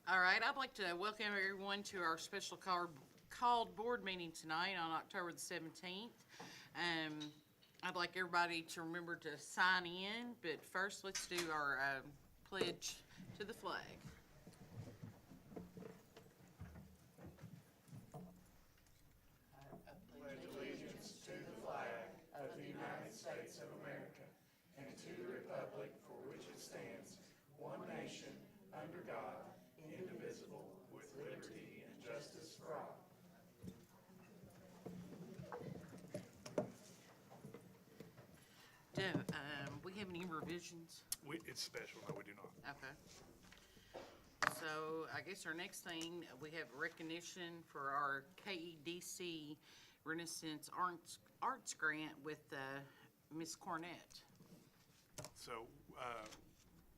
All right, I'd like to welcome everyone to our special called board meeting tonight on October the 17th. I'd like everybody to remember to sign in, but first let's do our pledge to the flag. Do we have any revisions? It's special, no, we do not. Okay. So I guess our next thing, we have recognition for our KEDC Renaissance Arts Grant with Miss Cornett. So,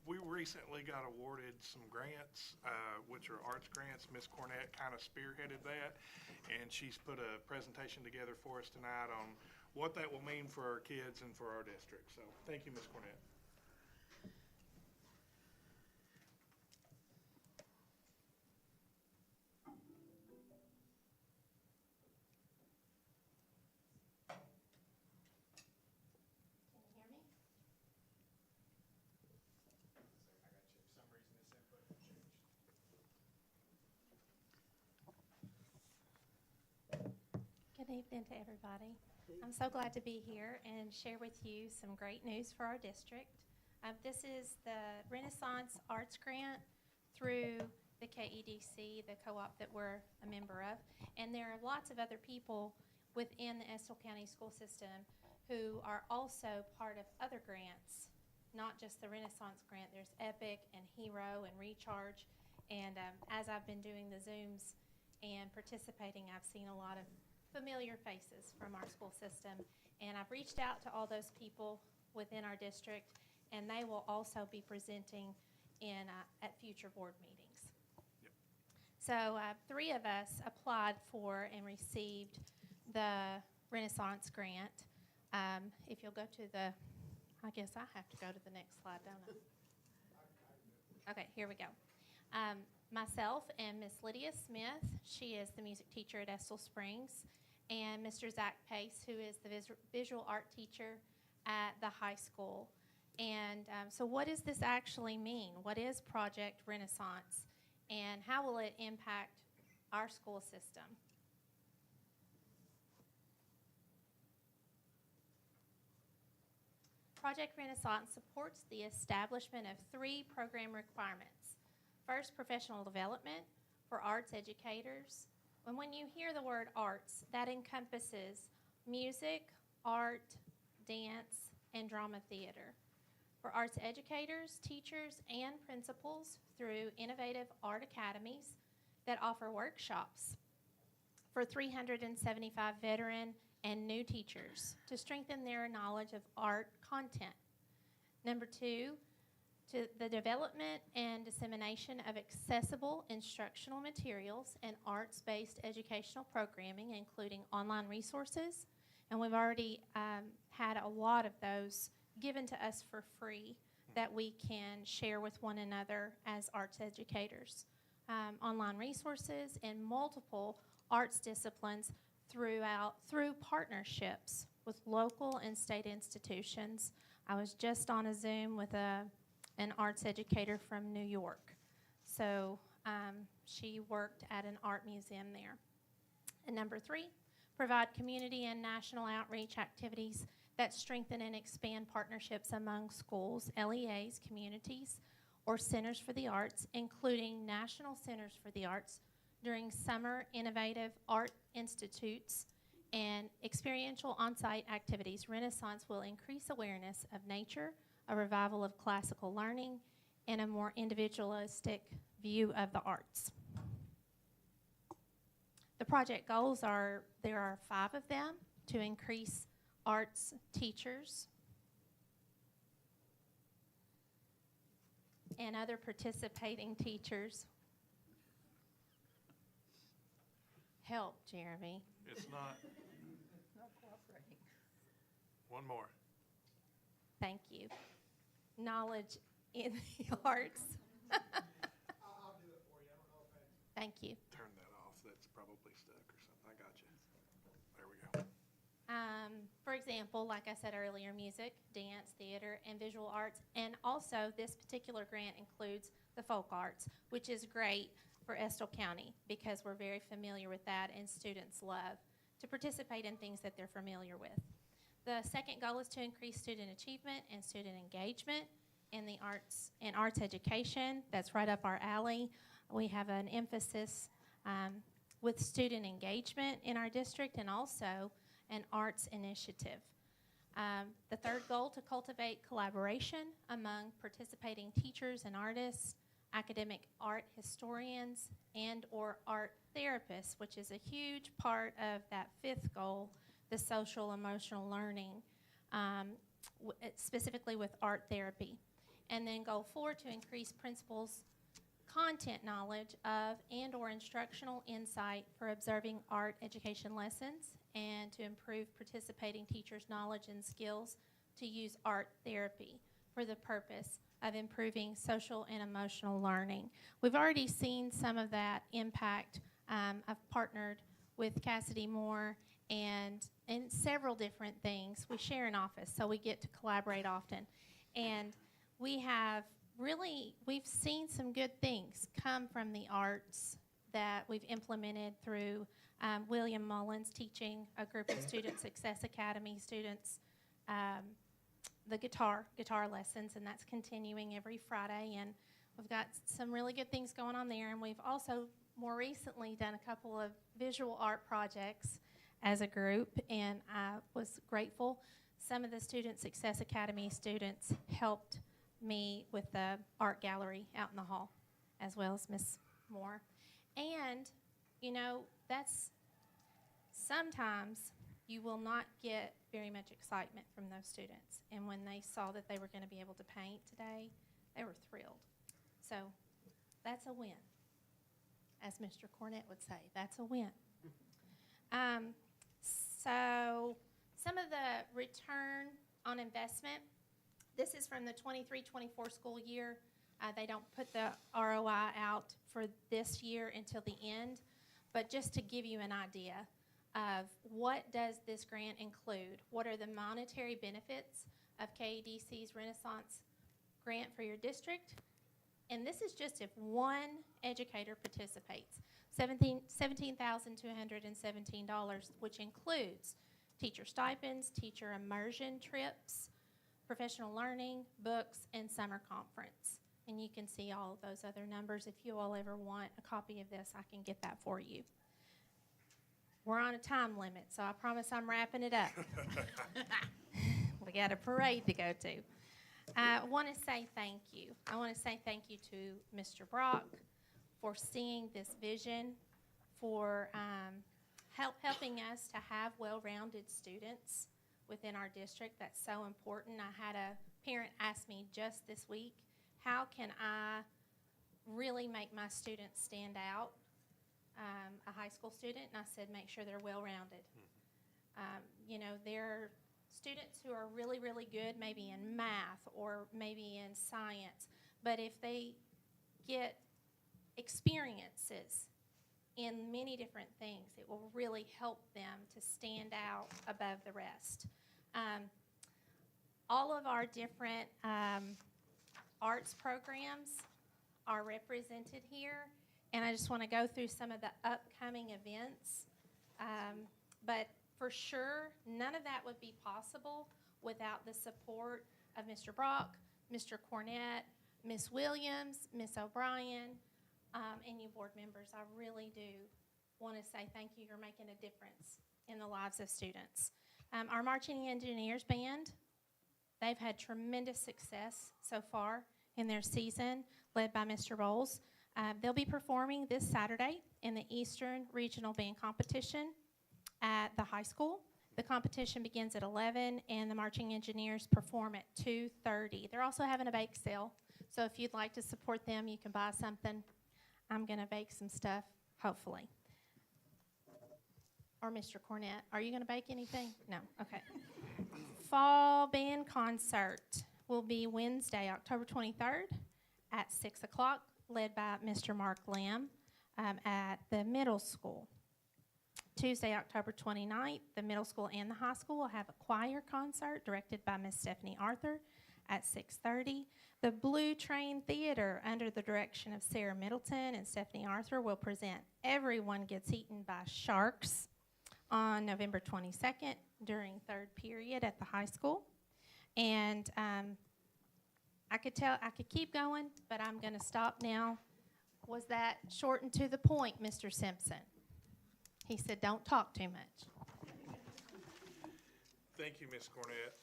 we recently got awarded some grants, which are arts grants. Miss Cornett kind of spearheaded that, and she's put a presentation together for us tonight on what that will mean for our kids and for our district. So, thank you, Miss Cornett. Good evening to everybody. I'm so glad to be here and share with you some great news for our district. This is the Renaissance Arts Grant through the KEDC, the co-op that we're a member of. And there are lots of other people within the Estill County school system who are also part of other grants, not just the Renaissance grant. There's EPIC and Hero and Recharge. And as I've been doing the Zooms and participating, I've seen a lot of familiar faces from our school system, and I've reached out to all those people within our district, and they will also be presenting in at future board meetings. Yep. So 3 of us applied for and received the Renaissance grant. If you'll go to the, I guess I have to go to the next slide, don't I? Okay, here we go. Myself and Miss Lydia Smith, she is the music teacher at Estill Springs, and Mr. Zach Pace, who is the visual art teacher at the high school. And so what does this actually mean? What is Project Renaissance, and how will it impact our school system? Project Renaissance supports the establishment of 3 program requirements. First, professional development for arts educators. And when you hear the word arts, that encompasses music, art, dance, and drama theater. For arts educators, teachers, and principals through innovative art academies that offer workshops. For 375 veteran and new teachers to strengthen their knowledge of art content. Number 2, to the development and dissemination of accessible instructional materials and arts-based educational programming, including online resources. And we've already had a lot of those given to us for free that we can share with one another as arts educators. Online resources and multiple arts disciplines through partnerships with local and state institutions. I was just on a Zoom with an arts educator from New York. So she worked at an art museum there. And number 3, provide community and national outreach activities that strengthen and expand partnerships among schools, LEAs, communities, or centers for the arts, including national centers for the arts during summer innovative art institutes and experiential on-site activities. Renaissance will increase awareness of nature, a revival of classical learning, and a more individualistic view of the arts. The project goals are, there are 5 of them, to increase arts teachers and other participating teachers. Help, Jeremy. It's not. Not cooperating. One more. Thank you. Knowledge in the arts. I'll do it for you. I don't Thank you. turn that off. That's probably stuck or something. I got you. There we go. For example, like I said earlier, music, dance, theater, and visual arts. And also, this particular grant includes the folk arts, which is great for Estill County because we're very familiar with that and students love to participate in things that they're familiar with. The second goal is to increase student achievement and student engagement in the arts and arts education. That's right up our alley. We have an emphasis with student engagement in our district and also an arts initiative. The third goal, to cultivate collaboration among participating teachers and artists, academic art historians, and or art therapists, which is a huge part of that fifth goal, the social emotional learning, specifically with art therapy. And then goal 4, to increase principals' content knowledge of and or instructional insight for observing art education lessons and to improve participating teachers' knowledge and skills to use art therapy for the purpose of improving social and emotional learning. We've already seen some of that impact. I've partnered with Cassidy Moore and several different things. We share an office, so we get to collaborate often. And we've seen some good things come from the arts that we've implemented through William Mullins teaching a group of students, Success Academy students, the guitar lessons, and that's continuing every Friday. And we've got some really good things going on there. And we've also more recently done a couple of visual art projects as a group, and I was grateful. Some of the Success Academy students helped me with the art gallery out in the hall, as well as Miss Moore. And, you know, that's sometimes you will not get very much excitement from those students. And when they saw that they were going to be able to paint today, they were thrilled. So that's a win. As Mr. Cornett would say, that's a win. So some of the return on investment, this is from the 23-24 school year. They don't put the ROI out for this year until the end, but just to give you an idea of what does this grant include, what are the monetary benefits of KEDC's Renaissance grant for your district, and this is just if one educator participates. $17,217, which includes teacher stipends, teacher immersion trips, professional learning, books, and summer conference. And you can see all of those other numbers. If you all ever want a copy of this, I can get that for you. We're on a time limit, so I promise I'm wrapping it up. We got a parade to go to. I want to say thank you. I want to say thank you to Mr. Brock for seeing this vision, for helping us to have well-rounded students within our district. That's so important. I had a parent ask me just this week, how can I really make my students stand out, a high school student? And I said, make sure they're well-rounded. You know, there are students who are really, really good maybe in math or maybe in science, but if they get experiences in many different things, it will really help them to stand out above the rest. All of our different arts programs are represented here, and I just want to go through some of the upcoming events. But for sure, none of that would be possible without the support of Mr. Brock, Mr. Cornett, Ms. Williams, Ms. O'Brien, and you board members. I really do want to say thank you. You're making a difference in the lives of students. Our marching engineers band, they've had tremendous success so far in their season, led by Mr. Bowles. They'll be performing this Saturday in the Eastern Regional Band Competition at the high school. The competition begins at 11, and the marching engineers perform at 2:30. They're also having a bake sale, so if you'd like to support them, you can buy something. I'm going to bake some stuff, hopefully. Or Mr. Cornett, are you going to bake anything? No, okay. Fall band concert will be Wednesday, October 23rd at 6 o'clock, led by Mr. Mark Lamb. at the middle school. Tuesday, October 29th, the middle school and the high school will have a choir concert directed by Miss Stephanie Arthur at 6:30. The Blue Train Theater, under the direction of Sarah Middleton and Stephanie Arthur, will present Everyone Gets Eaten by Sharks on November 22nd during third period at the high school. And I could keep going, but I'm going to stop now. Was that short and to the point, Mr. Simpson? He said, don't talk too much. Thank you, Ms. Cornett.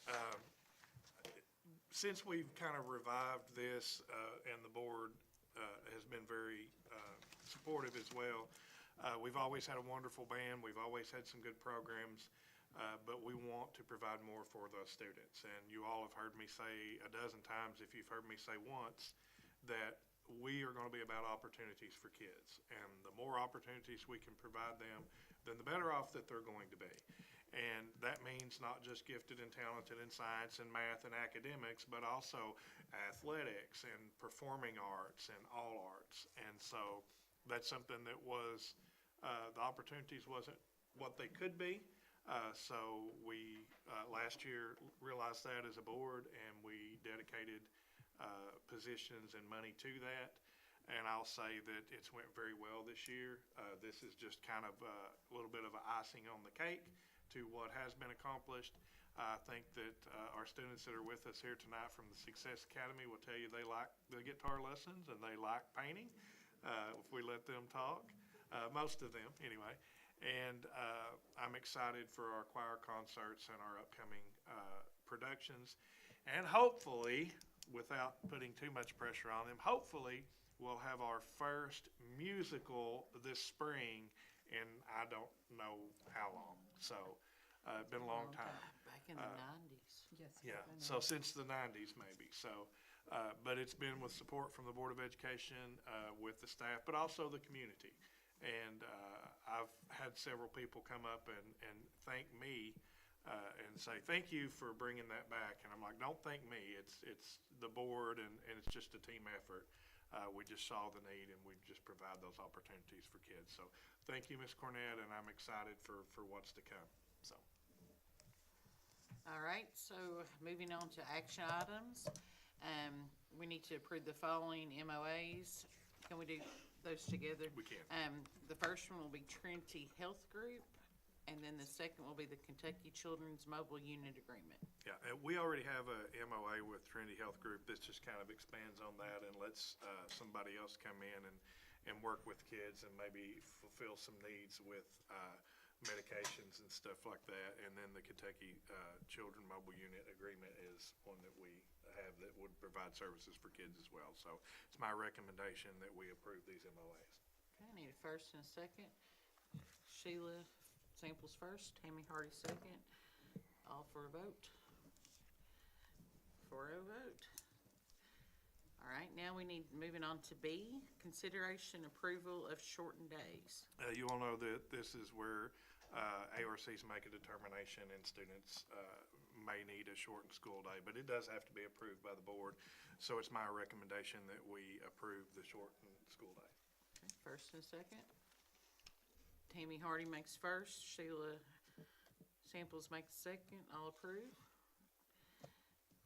Since we've kind of revived this, and the board has been very supportive as well, we've always had a wonderful band. We've always had some good programs, but we want to provide more for those students. And you all have heard me say a dozen times, if you've heard me say once, that we are going to be about opportunities for kids. And the more opportunities we can provide them, then the better off that they're going to be. And that means not just gifted and talented in science and math and academics, but also athletics and performing arts and all arts. And so that's something that was, the opportunities wasn't what they could be. So we, last year, realized that as a board, and we dedicated positions and money to that. And I'll say that it's went very well this year. This is just kind of a little bit of an icing on the cake to what has been accomplished. I think that our students that are with us here tonight from the Success Academy will tell you they like the guitar lessons and they like painting, if we let them talk, most of them anyway. And I'm excited for our choir concerts and our upcoming productions. And hopefully, without putting too much pressure on them, hopefully we'll have our first musical this spring in I don't know how long. So, been a long time. Back in the 90s. Yes. Yeah, so since the 90s maybe. So, but it's been with support from the Board of Education, with the staff, but also the community. And I've had several people come up and thank me and say, thank you for bringing that back. And I'm like, don't thank me. It's the board, and it's just a team effort. We just saw the need, and we just provide those opportunities for kids. So thank you, Ms. Cornett, and I'm excited for what's to come. So. All right, so moving on to action items. We need to approve the following MOAs. Can we do those together? We can. The first one will be Trinity Health Group, and then the second will be the Kentucky Children's Mobile Unit Agreement. Yeah, we already have a MOA with Trinity Health Group. This just kind of expands on that and lets somebody else come in and work with kids and maybe fulfill some needs with medications and stuff like that. And then the Kentucky Children Mobile Unit Agreement is one that we have that would provide services for kids as well. So it's my recommendation that we approve these MOAs. Okay, I need a first and a second. Sheila Samples first, Tammy Hardy second. All for a vote. 4-0 vote. All right, now we need, moving on to B, consideration approval of shortened days. You all know that this is where ARCs make a determination and students may need a shortened school day, but it does have to be approved by the board. So it's my recommendation that we approve the shortened school day. Okay, first and a second. Tammy Hardy makes first, Sheila Samples makes second, all approve.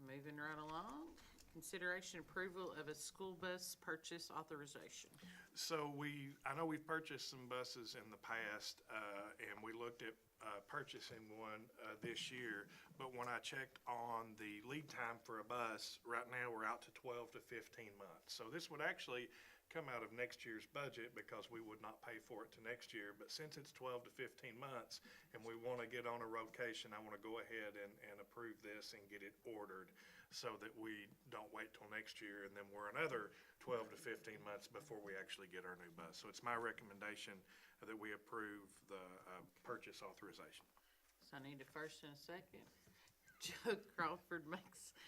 Moving right along, consideration approval of a school bus purchase authorization. So I know we've purchased some buses in the past, and we looked at purchasing one this year. But when I checked on the lead time for a bus, right now we're out to 12 to 15 months. So this would actually come out of next year's budget because we would not pay for it to next year. But since it's 12 to 15 months and we want to get on a rotation, I want to go ahead and approve this and get it ordered so that we don't wait till next year and then we're another 12 to 15 months before we actually get our new bus. So it's my recommendation that we approve the purchase authorization. So I need a first and a second. Joe Crawford makes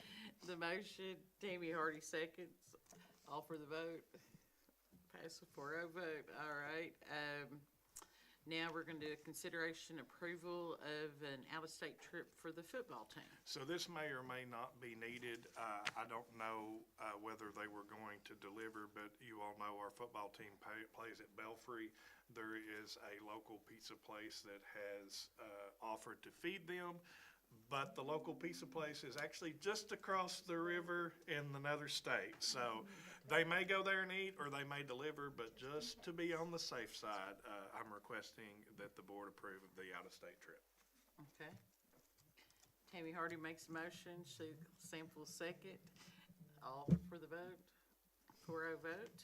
the motion, Tammy Hardy seconds, all for the vote. Pass a 4-0 vote, all right. Now we're gonna do a consideration approval of an out-of-state trip for the football team. So this may or may not be needed. I don't know whether they were going to deliver, but you all know our football team plays at Belfry. There is a local pizza place that has offered to feed them, but the local pizza place is actually just across the river in another state. So they may go there and eat, or they may deliver, but just to be on the safe side, I'm requesting that the board approve of the out-of-state trip. Okay. Tammy Hardy makes a motion, Sheila Sample second. All for the vote, 4-0 vote.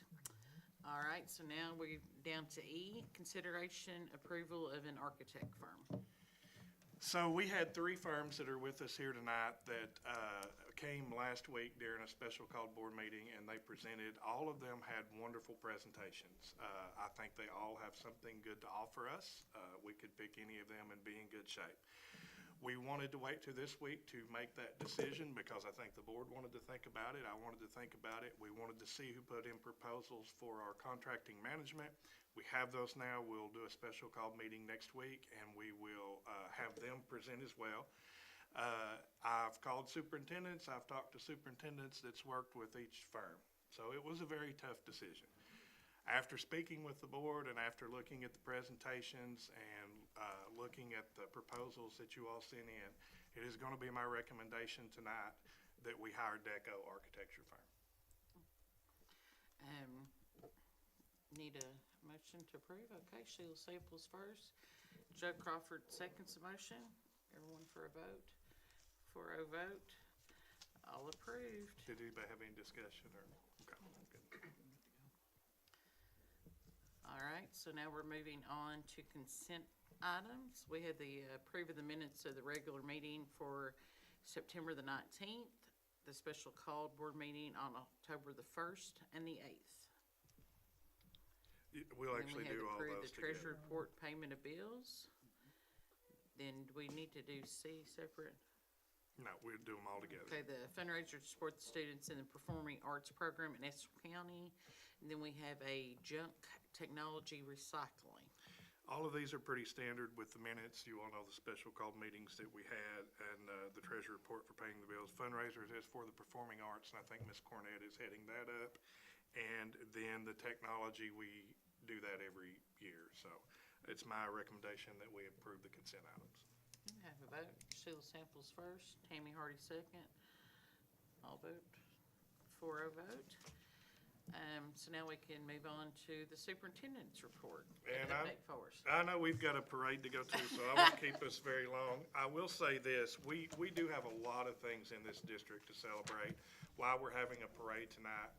All right, so now we're down to E, consideration approval of an architect firm. So we had 3 firms that are with us here tonight that came last week during a special called board meeting, and they presented. All of them had wonderful presentations. I think they all have something good to offer us. We could pick any of them and be in good shape. We wanted to wait till this week to make that decision because I think the board wanted to think about it. I wanted to think about it. We wanted to see who put in proposals for our contracting management. We have those now. We'll do a special call meeting next week, and we will have them present as well. I've called superintendents. I've talked to superintendents that's worked with each firm. So it was a very tough decision. After speaking with the board and after looking at the presentations and looking at the proposals that you all sent in, it is going to be my recommendation tonight that we hire Deco Architecture Firm. Need a motion to approve? Okay, Sheila Samples first. Joe Crawford seconds the motion. Everyone for a vote? 4-0 vote. All approved. Did anybody have any discussion or? Okay, good. All right, so now we're moving on to consent items. We had the approve of the minutes of the regular meeting for September the 19th, the special called board meeting on October the 1st and the 8th. We'll actually do all Then we had those approved the treasurer together. report payment of bills. Then do we need to do C separate? No, we'll do them all together. Okay, the fundraiser to support the students in the performing arts program in Estill County. And then we have a junk technology recycling. All of these are pretty standard with the minutes. You all know the special called meetings that we had and the treasurer report for paying the bills. Fundraisers is for the performing arts, and I think Ms. Cornett is heading that up. And then the technology, we do that every year. So it's my recommendation that we approve the consent items. Have a vote. Sheila Samples first, Tammy Hardy second. All vote. 4-0 vote. So now we can move on to the superintendent's report. And Update for us. I know we've got a parade to go to, so I won't keep us very long. I will say this, we do have a lot of things in this district to celebrate. While we're having a parade tonight,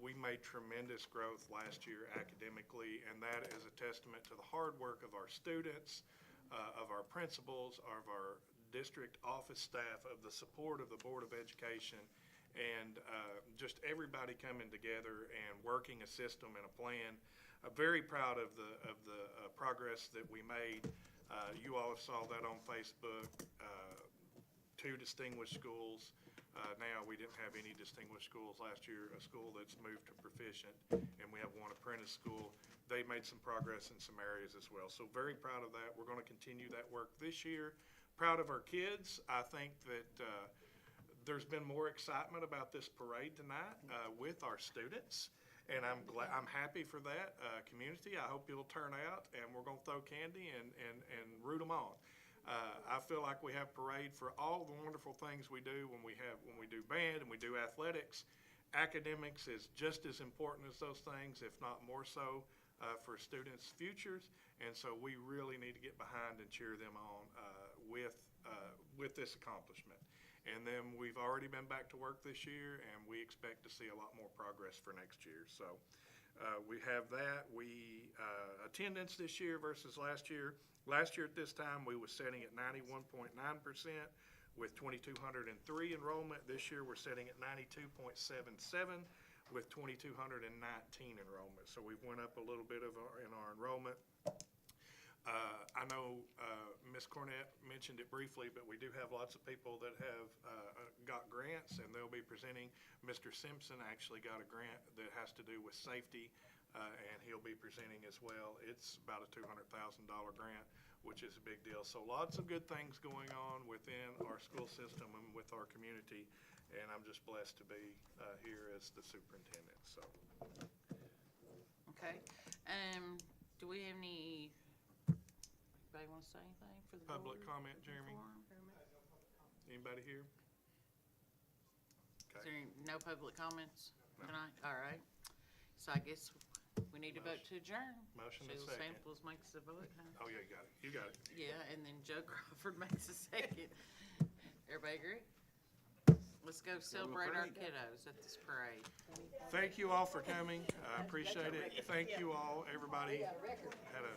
we made tremendous growth last year academically, and that is a testament to the hard work of our students, of our principals, of our district office staff, of the support of the Board of Education, and just everybody coming together and working a system and a plan. I'm very proud of the progress that we made. You all saw that on Facebook. 2 distinguished schools. Now, we didn't have any distinguished schools last year. A school that's moved to proficient, and we have 1 apprentice school. They made some progress in some areas as well. So very proud of that. We're going to continue that work this year. Proud of our kids. I think that there's been more excitement about this parade tonight with our students, and I'm happy for that community. I hope you'll turn out, and we're going to throw candy and root them on. I feel like we have parade for all the wonderful things we do when we do band and we do athletics. Academics is just as important as those things, if not more so, for students' futures, and so we really need to get behind and cheer them on with this accomplishment. And then we've already been back to work this year, and we expect to see a lot more progress for next year. So we have that. Attendance this year versus last year. Last year at this time, we were setting at 91.9% with 2,203 enrollment. This year, we're setting at 92.77 with 2,219 enrollment. So we've went up a little bit in our enrollment. I know Ms. Cornett mentioned it briefly, but we do have lots of people that have got grants, and they'll be presenting. Mr. Simpson actually got a grant that has to do with safety and he'll be presenting as well. It's about a $200,000 grant, which is a big deal. So lots of good things going on within our school system and with our community, and I'm just blessed to be here as the superintendent, so. Okay, do we have anybody want to say anything for the board? Public comment, Jeremy? Forum? Anybody here? Is Okay. there no public comments No. tonight? All right, so I guess we need to vote to adjourn. Motion and Sheila second. Samples makes the vote, huh? Oh, yeah, you got it. You got it. Yeah, and then Joe Crawford makes a second. Everybody agree? Let's go celebrate our kiddos at this parade. Thank you all for coming. I appreciate it. Thank you all, everybody. Had a